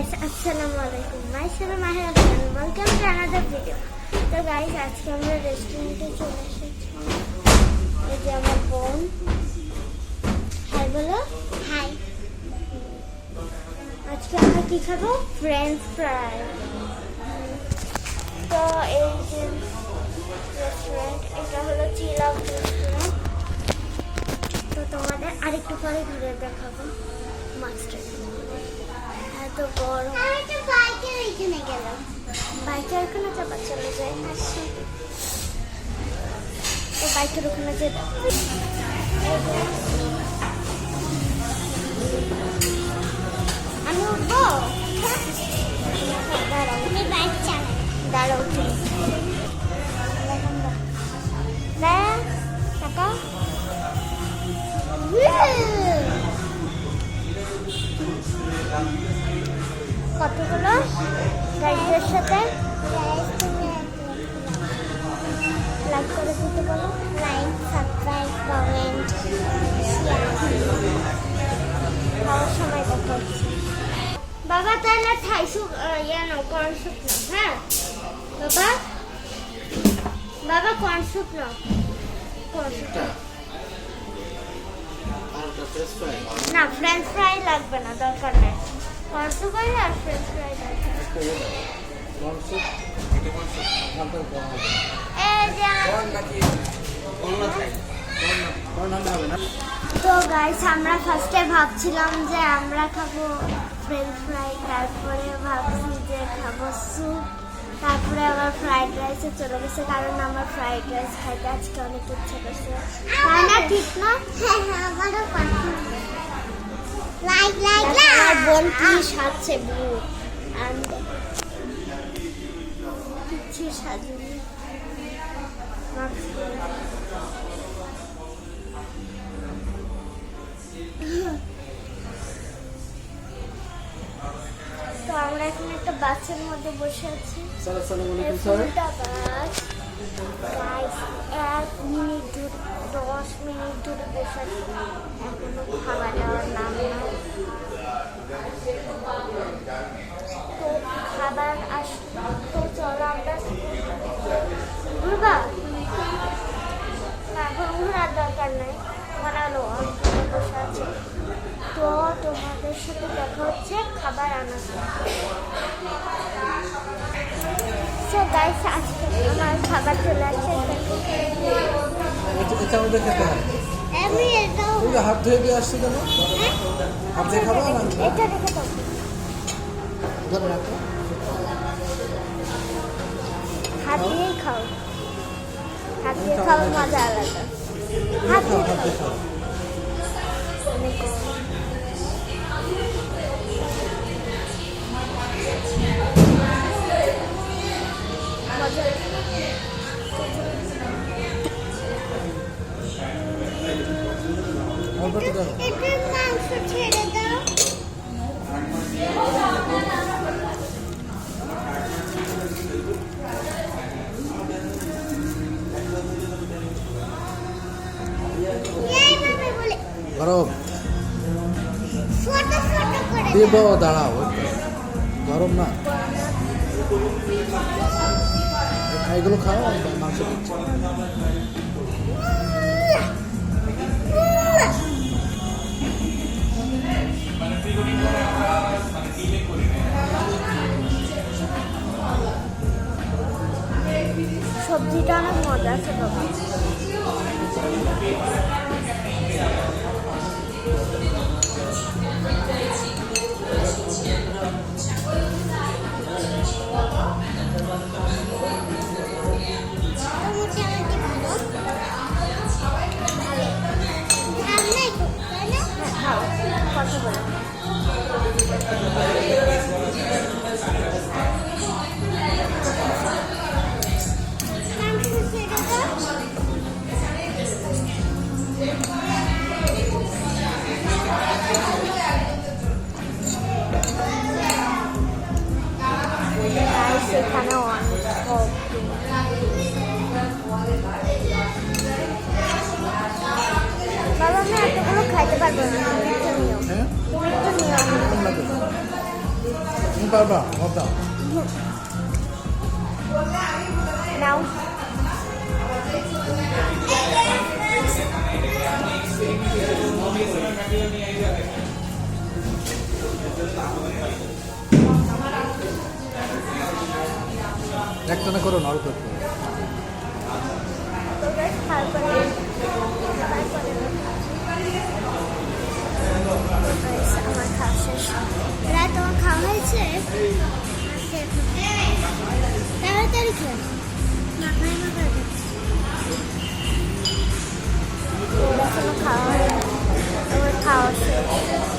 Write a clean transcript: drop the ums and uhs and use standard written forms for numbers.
guys, Assalamualaikum. Myself Mahir and welcome to another video. So guys, আজকে আমরা রেস্টুরেন্টে চলে এসেছি। এই যে আমার বোন। হাই বলো। হাই। আজকে আমরা কি খাবো? French fry. তো এই যে রেস্টুরেন্ট, এটা হলো চিল আউট রেস্টুরেন্ট। তো তোমাদের আরেকটু পরে ঘুরে দেখাবো মাস্টার। এত বড় বাইকের এখানে গেলাম, বাইকের ওখানে চাপা চলে যায়। তো বাইকের ওখানে যে আমি উঠবো, দাঁড়াও, আমি বাইক চালাই, দাঁড়াও টাকা কতগুলো গাড়িদের সাথে লাইক করে দিতে বলো। লাইক, সাবস্ক্রাইব, কমেন্ট, খাওয়ার সময় দেখা হচ্ছে। বাবা তাহলে কর্ন স্যুপ নাও। হ্যাঁ বাবা, বাবা কর্ন স্যুপ নাও। কর্ন স্যুপ না, ফ্রেঞ্চ ফ্রাই লাগবে না, দরকার নেই। কর্ন স্যুপ আর ফ্রেঞ্চ ফ্রাই লাগবে। তো গাইস, আমরা ফার্স্টে ভাবছিলাম যে আমরা খাবো ফ্রেঞ্চ ফ্রাই, তারপরে ভাবছি যে খাবো স্যুপ, তারপরে আবার ফ্রাইড রাইসে চলে গেছে, কারণ আমার ফ্রাইড রাইস খাইতে আজকে অনেক ইচ্ছা করছে। তাই না, ঠিক না? আমারও আমার বোন কি সাজছে, বুট কিছু সাজেনি। তো আমরা এখন একটা বাসের মধ্যে বসে আছি। এক মিনিট ধরে 10 মিনিট ধরে বসে আছি, এখনো খাবার দেওয়ার নাম নাই। তো খাবার আসলো, তো চলো আমরা ঘুরবা। এখন ঘোরার দরকার নেই, বানালো বসে আছে। তো তোমাদের সাথে দেখা হচ্ছে খাবার আনার। সো গাইস, আজকে আমার খাবার চলে আসছে। আমি এটাও হাত ধুয়ে দিয়ে আসছি কেন? হাত দিয়ে খাবো না, এটা রেখে দাও। ধরে রাখো, হাত দিয়েই খাও, হাত দিয়ে খাওয়ার মজা আলাদা। হাত দিয়ে খাও। মাংস ছেড়ে দাও। গরম দিব, দাঁড়াও, গরম না, এগুলো খাও, মাংস দিচ্ছি। সবজিটা অনেক মজা আছে বাবা। কথা বলো। সেখানে অনেক বাবা, আমি এতগুলো খাইতে পারবো না, তুমি একটু নিও। তুমি একটু নিও। তুমি পারবা আমার দাও নাও একটা না করো না অল্প একটু। তো guys, তারপরে আমার খাওয়া শেষ। রাত তোমার খাওয়া হয়েছে? তাড়াতাড়ি খেয়ে মাখায় মাখায় খাওয়া হয়নি, আমার খাওয়া শেষ।